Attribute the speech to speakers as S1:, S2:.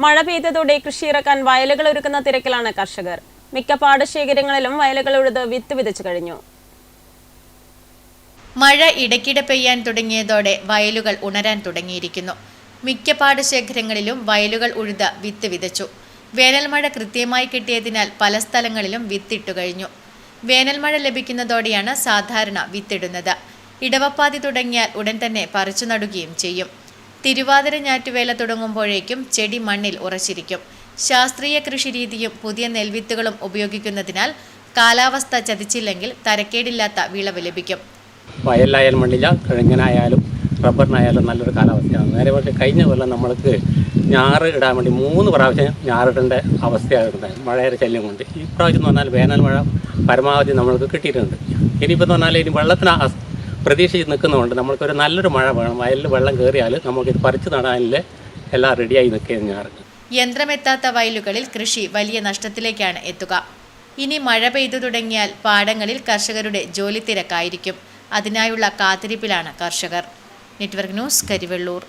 S1: മഴ പെയ്തതോടെ കൃഷിയിറക്കാൻ വയലുകൾ ഒരുക്കുന്ന തിരക്കിലാണ് കർഷകർ. മിക്ക പാടശേഖരങ്ങളിലും വയലുകൾ ഉഴുത് വിത്ത് വിതച്ചു കഴിഞ്ഞു.
S2: മഴ ഇടയ്ക്കിടെ പെയ്യാൻ തുടങ്ങിയതോടെ വയലുകൾ ഉണരാൻ തുടങ്ങിയിരിക്കുന്നു. മിക്ക പാടശേഖരങ്ങളിലും വയലുകൾ ഉഴുത് വിത്ത് വിതച്ചു. വേനൽമഴ കൃത്യമായി കിട്ടിയതിനാൽ പല സ്ഥലങ്ങളിലും വിത്തിട്ടു കഴിഞ്ഞു. വേനൽമഴ ലഭിക്കുന്നതോടെയാണ് സാധാരണ വിത്തിടുന്നത്. ഇടവപ്പാതി തുടങ്ങിയാൽ ഉടൻ തന്നെ പറിച്ചു നടുകയും ചെയ്യും. തിരുവാതിര ഞാറ്റുവേല തുടങ്ങുമ്പോഴേക്കും ചെടി മണ്ണിൽ ഉറച്ചിരിക്കും. ശാസ്ത്രീയ കൃഷിരീതിയും പുതിയ നെൽവിത്തുകളും ഉപയോഗിക്കുന്നതിനാൽ കാലാവസ്ഥ ചതിച്ചില്ലെങ്കിൽ തരക്കേടില്ലാത്ത വിളവ് ലഭിക്കും.
S3: വയലിലായാലും മണ്ണില്ല, കിഴങ്ങനായാലും റബ്ബറിനായാലും നല്ലൊരു കാലാവസ്ഥയാണ്. നേരെ പക്ഷേ കഴിഞ്ഞ കൊല്ലം നമ്മൾക്ക് ഞാറ് ഇടാൻ വേണ്ടി 3 പ്രാവശ്യം ഞാറിടേണ്ട അവസ്ഥയായിരുന്നു മഴയുടെ ശല്യം കൊണ്ട്. ഈ പ്രാവശ്യം എന്ന് പറഞ്ഞാൽ വേനൽ മഴ പരമാവധി നമ്മൾക്ക് കിട്ടിയിട്ടുണ്ട്. ഇനിയിപ്പോൾ എന്ന് പറഞ്ഞാൽ ഇനി വെള്ളത്തിന് പ്രതീക്ഷിച്ച് നിൽക്കുന്നതുകൊണ്ട് നമ്മൾക്കൊരു നല്ലൊരു മഴ വേണം. വയലിൽ വെള്ളം കയറിയാൽ നമുക്കിത് പറിച്ചു നടാനില്ല എല്ലാം റെഡിയായി നിൽക്കുകയാണ് ഞാറ്.
S2: യന്ത്രമെത്താത്ത വയലുകളിൽ കൃഷി വലിയ നഷ്ടത്തിലേക്കാണ് എത്തുക. ഇനി മഴ പെയ്തു തുടങ്ങിയാൽ പാടങ്ങളിൽ കർഷകരുടെ ജോലി തിരക്കായിരിക്കും. അതിനായുള്ള കാത്തിരിപ്പിലാണ് കർഷകർ. Network news, Karivellur.